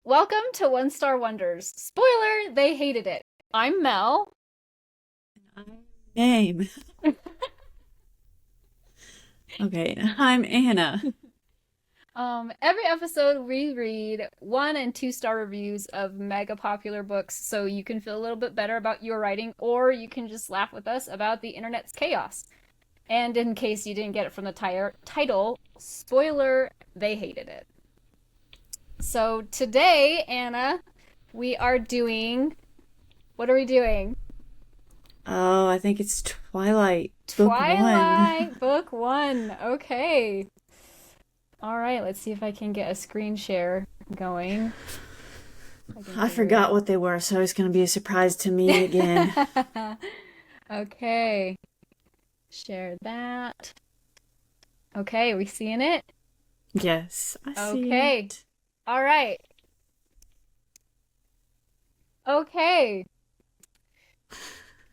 Welcome to One Star Wonders. Spoiler, they hated it. I'm Mel. I'm Name. Okay, I'm Anna. Every episode we read 1 and 2 star reviews of mega popular books so you can feel a little bit better about your writing, or you can just laugh with us about the internet's chaos. And in case you didn't get it from the title, spoiler, they hated it. So today, Anna, we are doing... What are we doing? Oh, I think it's Twilight. Twilight Book 1. Okay. All right, let's see if I can get a screen share going. I forgot what they were, so it's going to be a surprise to me again. Okay. Share that. Okay, we seeing it? Yes, I see Okay. it. All right. Okay.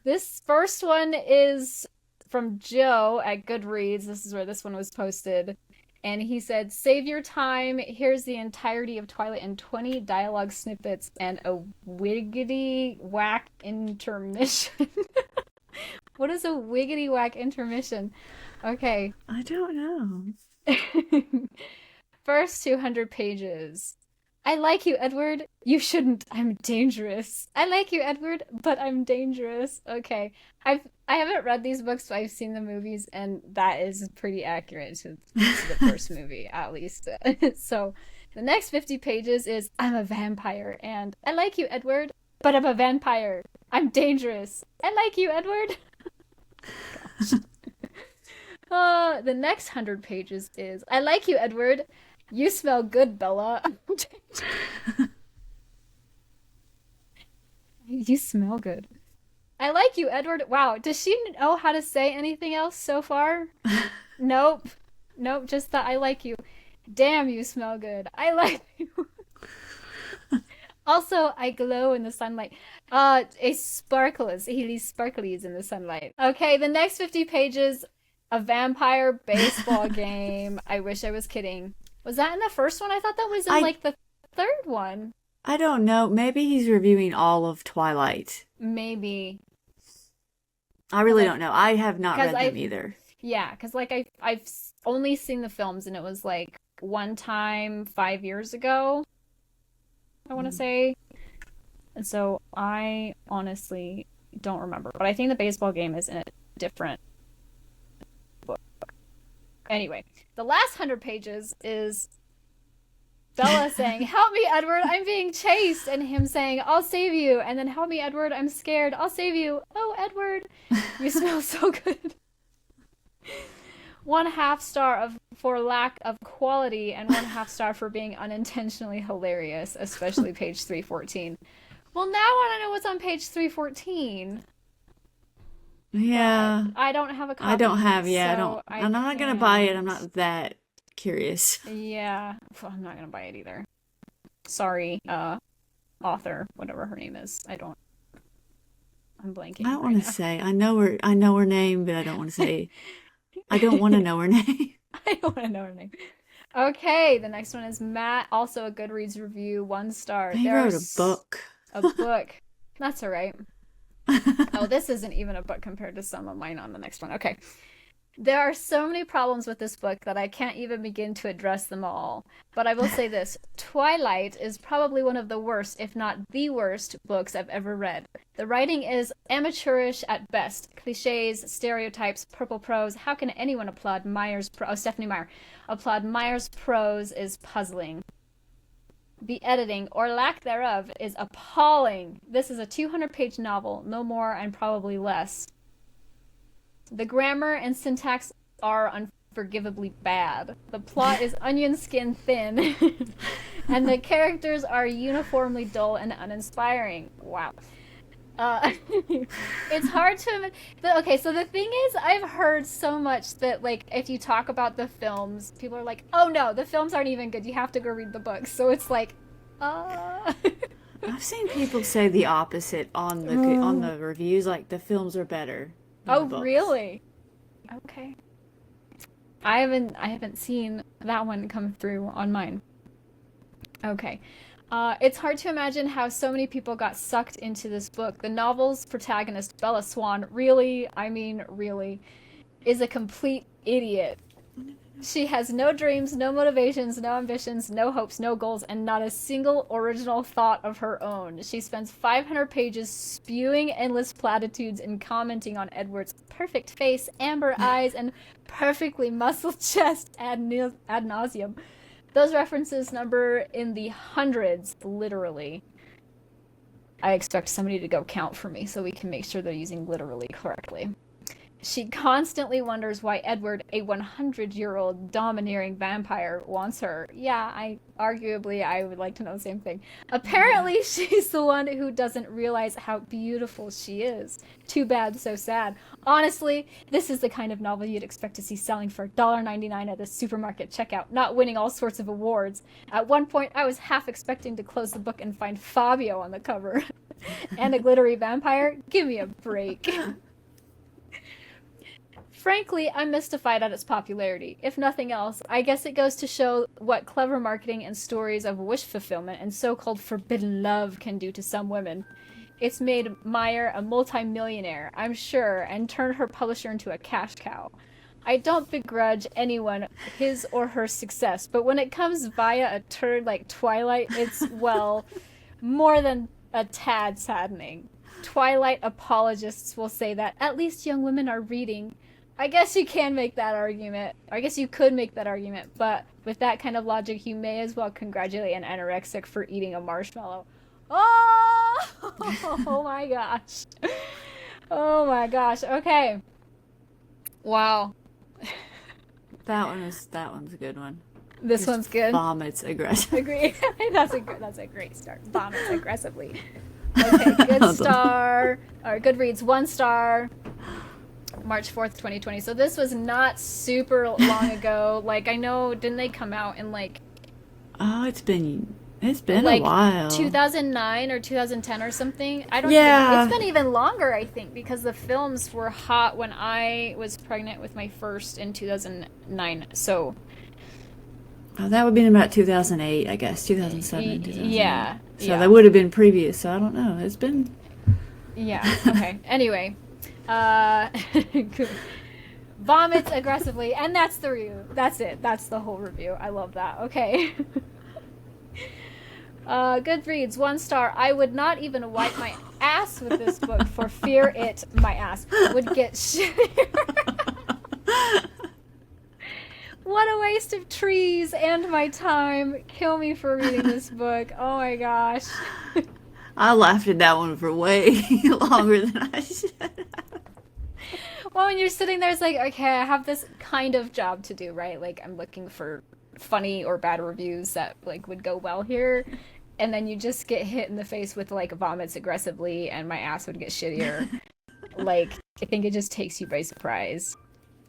This first one is from Joe at Goodreads. This is where this one was posted. And he said, "Save your time. Here's the entirety of Twilight in 20 dialogue snippets and a wiggity whack intermission." What is a wiggity whack intermission? Okay. I don't know. First 200 pages. "I like you, Edward. You shouldn't. I'm dangerous. I like you, Edward, but I'm dangerous." Okay. I haven't read these books, but I've seen the movies, and that is pretty accurate to the first movie, at least. So the next 50 pages is "I'm a vampire," and "I like you, Edward, but I'm a vampire. I'm dangerous. I like you, Edward." The next 100 pages is "I like you, Edward. You smell good, Bella." You smell good. "I like you, Edward." Wow, does she know how to say anything else so far? Nope. Nope, just that "I like you." "Damn, you smell good. I like you." Also, "I glow in the sunlight." He sparkles in the sunlight. Okay, the next 50 pages, a vampire baseball game. I wish I was kidding. Was that in the first one? I thought that was in like the third one. I don't know. Maybe he's reviewing all of Twilight. Maybe. I really don't know. I have not read them either. Yeah, because like I've only seen the films, and it was like one time 5 years ago, I want to say. And so I honestly don't remember. But I think the baseball game is in a different book. Anyway, the last 100 pages is Bella saying, "Help me, Edward, I'm being chased," and him saying, "I'll save you," and then, "Help me, Edward, I'm scared, I'll save you. Oh, Edward, you smell so good." 1/2 star for lack of quality, and 1/2 star for being unintentionally hilarious, especially page 314. Well, now I want to know what's on page 314. Yeah. But I don't have a copy. I don't have, yeah. So I'm not going to buy it. I'm not that curious. Yeah. I'm not going to buy it either. Sorry, author, whatever her name is. I'm blanking. I don't want to say. I know her name, but I don't want to say. I don't want to know her name. I don't want to know her name. Okay, the next one is Matt, also a Goodreads review, 1 star. He wrote a book. A book. That's all right. Oh, this isn't even a book compared to some of mine on the next one. Okay. "There are so many problems with this book that I can't even begin to address them all. But I will say this, Twilight is probably one of the worst, if not the worst, books I've ever read. The writing is amateurish at best. Cliches, stereotypes, purple prose. How can anyone applaud Stephanie Meyer. Applaud Meyer's prose is puzzling. The editing, or lack thereof, is appalling. This is a 200-page novel, no more and probably less. The grammar and syntax are unforgivably bad. The plot is onion skin thin, and the characters are uniformly dull and uninspiring." Wow. Uh, it's hard to okay, so the thing is, I've heard so much that like if you talk about the films, people are like, "Oh no, the films aren't even good. You have to go read the books." So it's like, uh I've seen people say the opposite on Mm. the reviews, like the films are better than the Oh, books. really? Okay. I haven't seen that one come through on mine. Okay. It's hard to imagine how so many people got sucked into this book. The novel's protagonist, Bella Swan, really, I mean, really, is a complete idiot. She has no dreams, no motivations, no ambitions, no hopes, no goals, and not a single original thought of her own. She spends 500 pages spewing endless platitudes and commenting on Edward's perfect face, amber eyes, and perfectly muscled chest ad nauseum. Those references number in the hundreds, literally. I expect somebody to go count for me so we can make sure they're using literally correctly. She constantly wonders why Edward, a 100-year-old domineering vampire, wants her. Yeah, I would like to know the same thing. Yeah. Apparently, she's the one who doesn't realize how beautiful she is. Too bad, so sad. Honestly, this is the kind of novel you'd expect to see selling for $1.99 at the supermarket checkout, not winning all sorts of awards. At one point, I was half expecting to close the book and find Fabio on the cover. And a glittery vampire? Give me a break. Frankly, I'm mystified at its popularity. If nothing else, I guess it goes to show what clever marketing and stories of wish fulfillment and so called forbidden love can do to some women. It's made Meyer a multimillionaire, I'm sure, and turned her publisher into a cash cow. I don't begrudge anyone his or her success, but when it comes via a turd like Twilight, it's, well, more than a tad saddening. Twilight apologists will say that at least young women are reading. I guess you can make that argument. I guess you could make that argument, but with that kind of logic, you may as well congratulate an anorexic for eating a marshmallow. Oh, oh my gosh. Oh my gosh. Okay. Wow. That one's a good one. This Just one's good. vomits aggressive. Agree. That's a great start. Vomits aggressively. Okay, good star. Or Goodreads, 1 star. March 4th, 2020. So this was not super long ago. Like I know, didn't they come out in Oh, it's been a like while. 2009 or 2010 or something? I don't even know. It's Yeah. been even longer, I think, because the films were hot when I was pregnant with my first in 2009. So, Oh, that would have been about 2008, I guess. 2007, 2008. yeah. So that Yeah. would have been previous. So I don't know. It's been. Yeah. Okay. Anyway, uh vomits aggressively, and that's the review. That's it. That's the whole review. I love that. Okay. Goodreads, 1 star. I would not even wipe my ass with this book for fear my ass, would get shittier. What a waste of trees and my time. Kill me for reading this book. Oh my gosh. I laughed at that one for way longer than I should. Well, when you're sitting there, it's like, okay, I have this kind of job to do, right? Like, I'm looking for funny or bad reviews that like would go well here. And then you just get hit in the face with like vomits aggressively and my ass would get shittier. Like, I think it just takes you by surprise.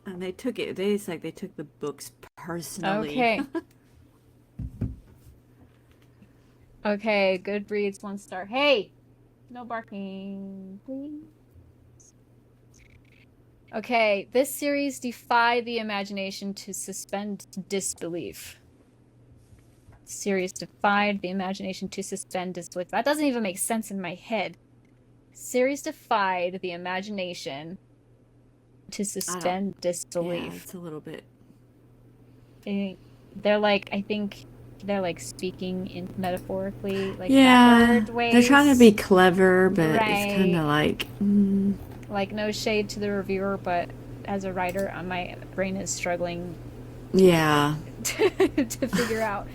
And they took it. It's like they took the books personally. Okay. Okay, Goodreads, 1 star. Hey, no barking, please. Okay, this series defied the imagination to suspend disbelief. Series defied the imagination to suspend disbelief. That doesn't even make sense in my head. Series defied the imagination to I don't. suspend Yeah, disbelief. it's a little bit. They're like, I think they're like speaking in metaphorically, like Yeah, backward they're trying to ways. be clever, but it's kind Right. of like. Like, no shade to the reviewer, but as a writer, my brain is struggling Yeah. to figure out.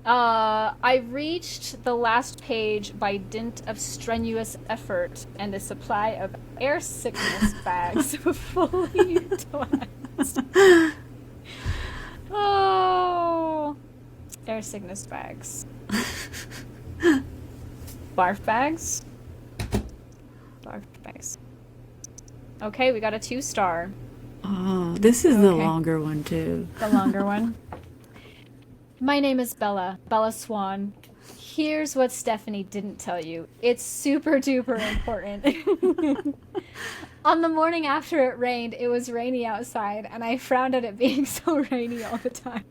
I reached the last page by dint of strenuous effort and a supply of air sickness bags fully utilized. Oh, air sickness bags. Barf bags? Nice. Okay, we got a 2-star. Oh, this is the Okay, longer one too. the longer one. My name is Bella Swan. Here's what Stephanie didn't tell you. It's super duper important. On the morning after it rained, it was rainy outside, and I frowned at it being so rainy all the time.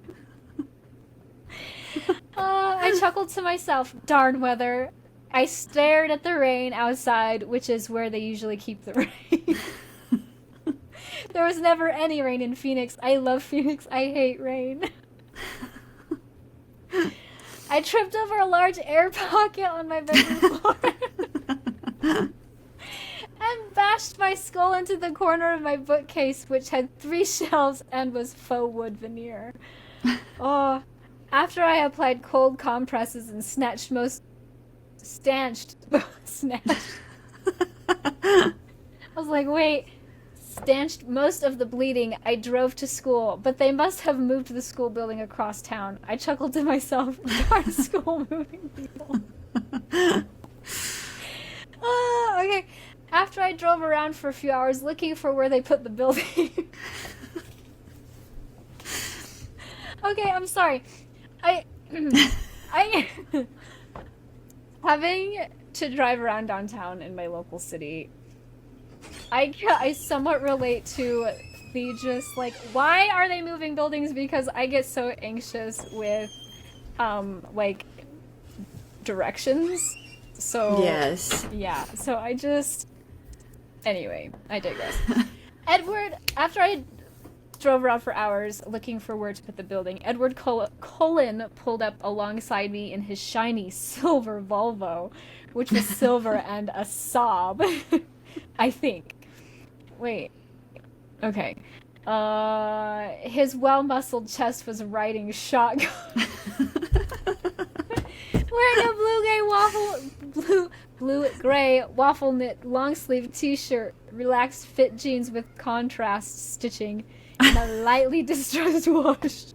I chuckled to myself, darn weather. I stared at the rain outside, which is where they usually keep the rain. There was never any rain in Phoenix. I love Phoenix. I hate rain. I tripped over a large air pocket on my bedroom floor and bashed my skull into the corner of my bookcase, which had 3 shelves and was faux wood veneer. Oh, after I applied cold compresses and snatched. I was like, wait, stanched most of the bleeding. I drove to school, but they must have moved the school building across town. I chuckled to myself, darn school moving people. Okay. After I drove around for a few hours looking for where they put the building. Okay, I'm sorry. I having to drive around downtown in my local city, I somewhat relate to the just like, why are they moving buildings? Because I get so anxious with like directions. So Yes. yeah, so anyway, I digress. Edward, after I drove around for hours looking for where to put the building, Edward Cullen pulled up alongside me in his shiny silver Volvo, which was silver and a sob. I think. Wait. Okay. His well-muscled chest was riding shotgun. Wearing a blue-gray waffle knit long-sleeve t-shirt, relaxed fit jeans with contrast stitching, and a lightly distressed wash,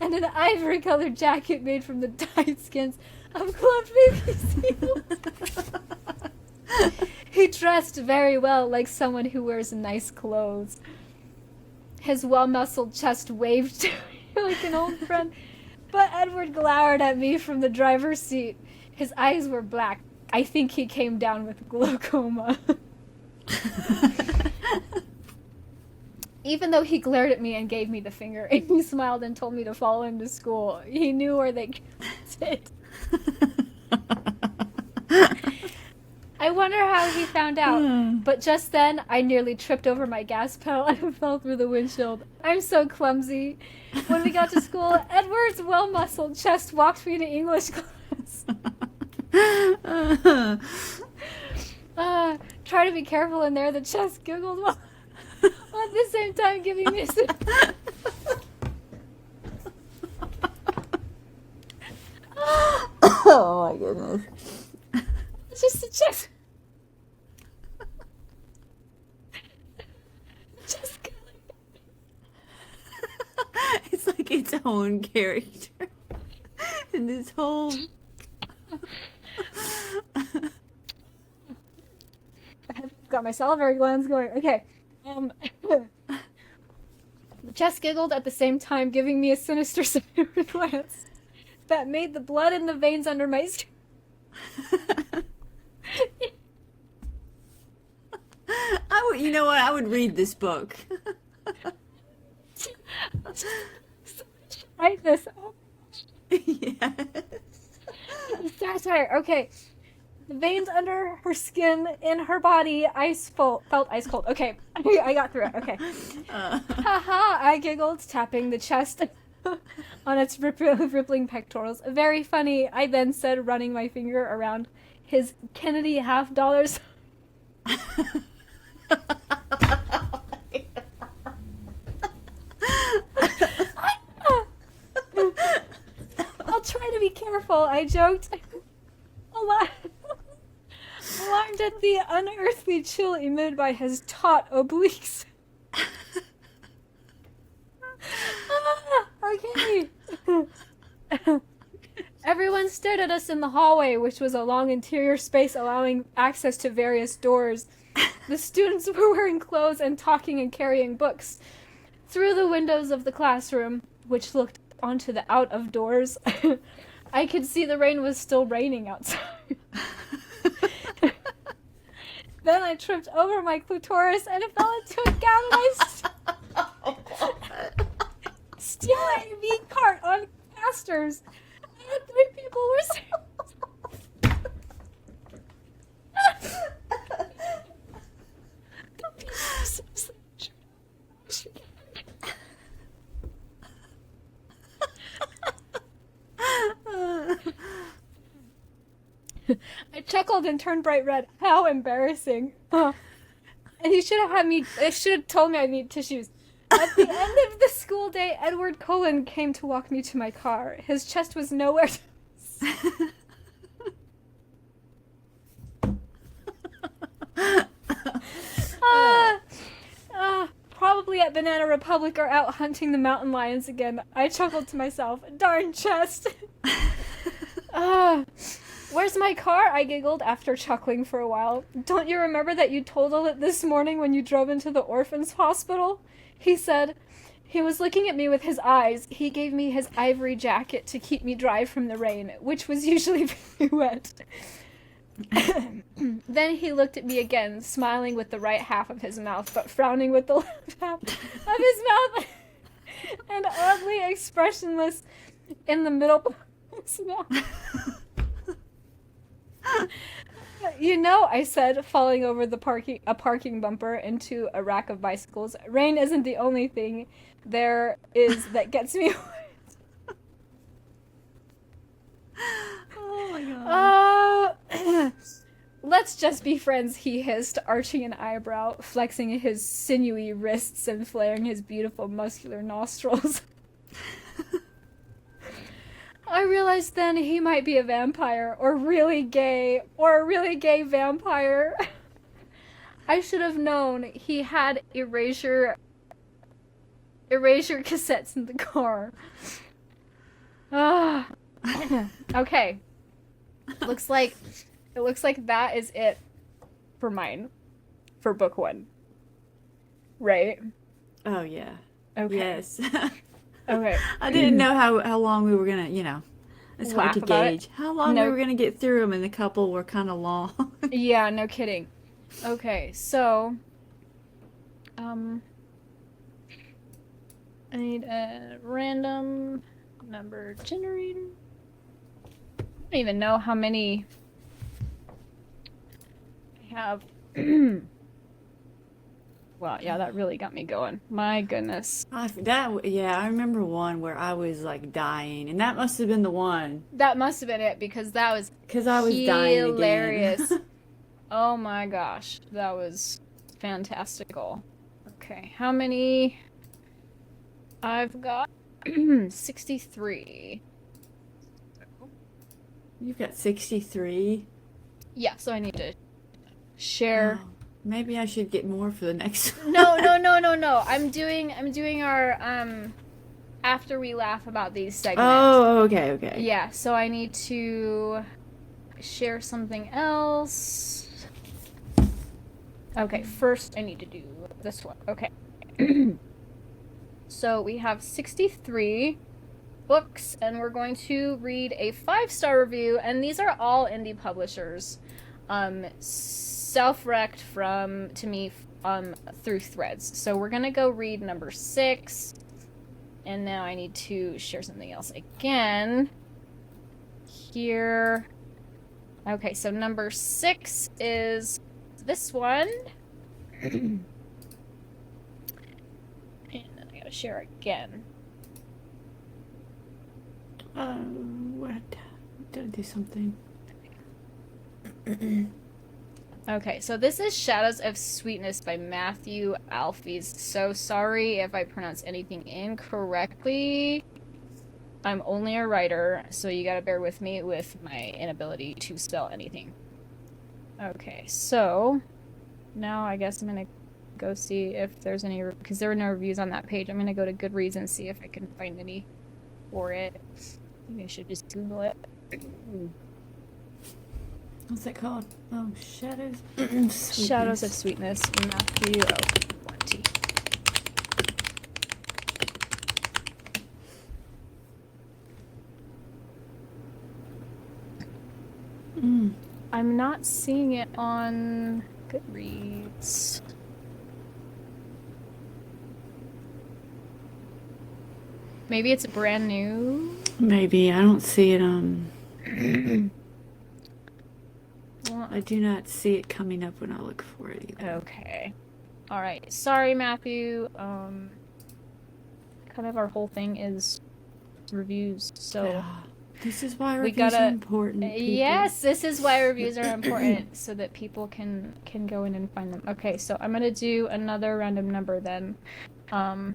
and an ivory-colored jacket made from the dyed skins of clumped baby seals. He dressed very well, like someone who wears nice clothes. His well-muscled chest waved to me like an old friend, but Edward glowered at me from the driver's seat. His eyes were black. I think he came down with glaucoma. Even though he glared at me and gave me the finger, Amy smiled and told me to follow him to school. He knew where they sit. I wonder how he found out, but just then I nearly tripped over my gas pedal and fell through the windshield. I'm so clumsy. When we got to school, Edward's well-muscled chest walked me to English class. Try to be careful in there, the chest giggled while at the same time giving me Oh my goodness. It's just a chest. Just It's like its own character. And this whole I've got my salivary glands going. Okay. Jess giggled at the same time, giving me a sinister glance that made the blood in the veins under my skin. you know what? I would read this book. Write this. Yes. Satire. Okay. The veins under her skin, in her body, felt ice cold. Okay, I got through it. Okay. Haha, I giggled, tapping the chest on its rippling pectorals. Very funny, I then said, running my finger around his Kennedy $50. I'll try to be careful, I joked. Alarmed at the unearthly chill emitted by his taut obliques. Okay. Everyone stared at us in the hallway, which was a long interior space allowing access to various doors. The students were wearing clothes and talking and carrying books. Through the windows of the classroom, which looked onto the out of doors, I could see the rain was still raining outside. Then I tripped over my clitoris and fell into a galvanized steel AV cart on casters. And 3 people were I chuckled and turned bright red. How embarrassing. And he should have told me I need tissues. At the end of the school day, Edward Cullen came to walk me to my car. His chest was nowhere to probably at Banana Republic or out hunting the mountain lions again. I chuckled to myself. Darn chest. Where's my car? I giggled after chuckling for a while. Don't you remember that you totaled it this morning when you drove into the orphans' hospital? He said. He was looking at me with his eyes. He gave me his ivory jacket to keep me dry from the rain, which was usually very wet. Then he looked at me again, smiling with the right half of his mouth, but frowning with the left half of his mouth, and oddly expressionless in the middle of his mouth. You know, I said, falling over a parking bumper into a rack of bicycles, rain isn't the only thing there is that gets me wet. Oh my god. Let's just be friends, he hissed, arching an eyebrow, flexing his sinewy wrists and flaring his beautiful muscular nostrils. I realized then he might be a vampire, or a really gay vampire. I should have known he had erasure cassettes in the car. Okay. It looks like that is it for mine. For book 1. Right? Oh yeah. Okay. Yes. Okay. I didn't know how long we were gonna, it's hard to gauge how long we were gonna get through them, and the couple were kind of long. Yeah, no kidding. Okay, so, I need a random number generator. I don't even know how many I have. Wow, yeah, that really got me going. My goodness. I remember one where I was like dying, and that must have been the one. That must have been it, because that was I was dying again. Hilarious. Oh my gosh, that was fantastical. Okay, how many? I've got 63. You've got 63? Yeah, so I need to share. Oh, maybe I should get more for the next one. No. I'm doing our after we laugh about these segments. Oh, okay. Yeah, so I need to share something else. Okay, first I need to do this one. Okay. So we have 63 books, and we're going to read a 5-star review, and these are all indie publishers. Self-rect to me through threads. So we're gonna go read number 6, and now I need to share something else again here. Okay, so number 6 is this one. And then I gotta share again. What? Did I do something? Okay, so this is Shadows of Sweetness by Matthew Alfies. So sorry if I pronounce anything incorrectly. I'm only a writer, so you gotta bear with me with my inability to spell anything. Okay, so now I guess I'm gonna go see if there's any, because there were no reviews on that page. I'm gonna go to Goodreads and see if I can find any for it. Maybe I should just Google it. What's that called? Oh, Shadows. Shadows of Sweetness, Matthew 20. I'm not seeing it on Goodreads. Maybe it's brand new. Maybe. I don't see it on. I do not see it coming up when I look for it either. Okay. All right. Sorry, Matthew. Kind of our whole thing is reviews, so this is why reviews are important. People. Yes, this is why reviews are important, so that people can go in and find them. Okay, so I'm gonna do another random number then, and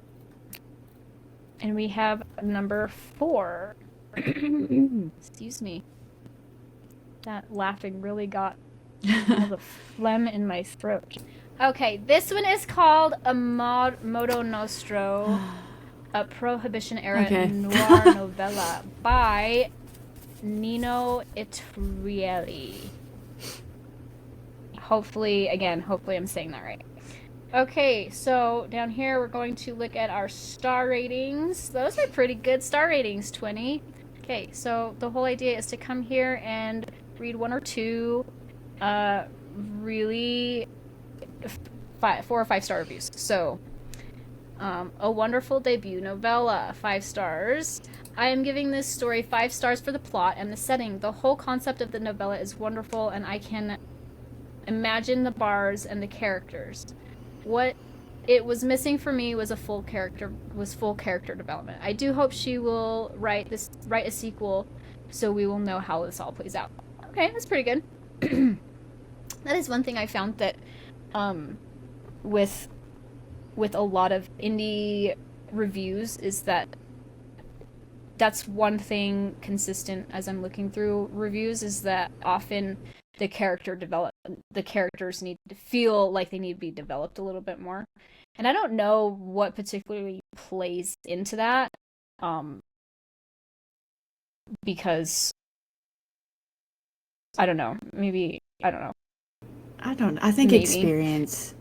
we have number 4. Excuse me. That laughing really got all the phlegm in my throat. Okay, this one is called A Modo Nostro, a Prohibition-era noir novella by Nino Itrielli. Hopefully I'm saying that right. Okay, so down here we're going to look at our star ratings. Those are pretty good star ratings, 20. Okay, so the whole idea is to come here and read 1 or 2 really 4 or 5 star reviews. So, a wonderful debut novella, 5 stars. I am giving this story 5 stars for the plot and the setting. The whole concept of the novella is wonderful, and I can imagine the bars and the characters. What it was missing for me was full character development. I do hope she will write a sequel, so we will know how this all plays out. Okay, that's pretty good. That is one thing I found that with a lot of indie reviews is that's one thing consistent as I'm looking through reviews, is that often the characters need to feel like they need to be developed a little bit more. And I don't know what particularly plays into that, because I don't know. I think experience.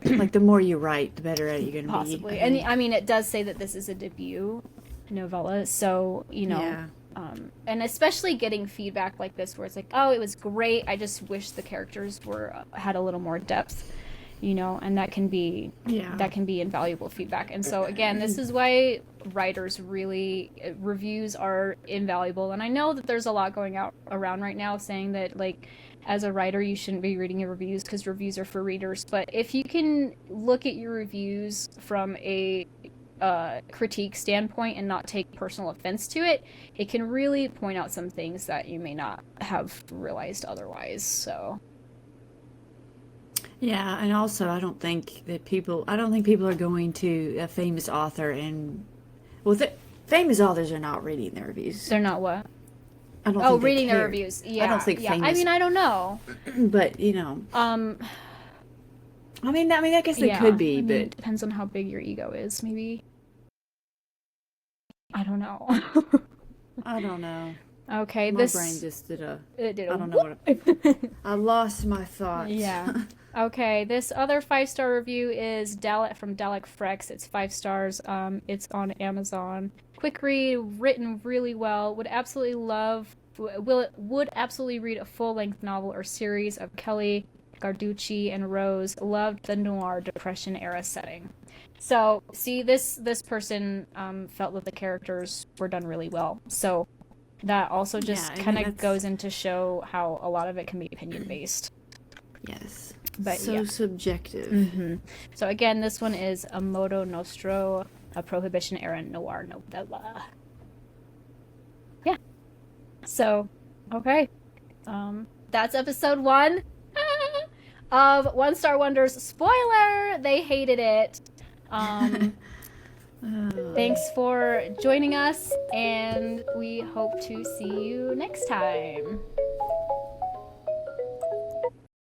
Like, the more you write, the better at it you're going to be. Possibly. And I mean, it does say that this is a debut novella, so, and especially getting feedback like this where it's like, oh, it was great, I just wish the characters had a little more depth, and that can be invaluable feedback. And so again, this is why reviews are invaluable. And I know that there's a lot going around right now saying that, like, as a writer you shouldn't be reading your reviews because reviews are for readers, but if you can look at your reviews from a critique standpoint and not take personal offense to it, it can really point out some things that you may not have realized otherwise. So yeah, and also I don't think people are going to a famous author and famous authors are not reading their reviews. They're not what? I don't think reading their reviews. Yeah, I don't think famous. I mean, I don't know, but I mean, I guess they could be, but it depends on how big your ego is. Maybe. I don't know. I don't know. Okay, my brain just did a. I don't know what. I lost my thoughts. Yeah. Okay, this other 5-star review is from Dalek Frex. It's 5 stars. It's on Amazon. Quick read, written really well. Would absolutely read a full-length novel or series of Kelly, Garducci, and Rose. Loved the noir Depression era setting. So, see, this person felt that the characters were done really well. So that also just kind of goes into show how a lot of it can be opinion-based. Yes. But so subjective. Mm-hmm. So again, this one is A Modo Nostro, a Prohibition-era noir novella. Yeah. So, okay. That's episode 1 of One Star Wonders. Spoiler! They hated it. Thanks for joining us, and we hope to see you next time.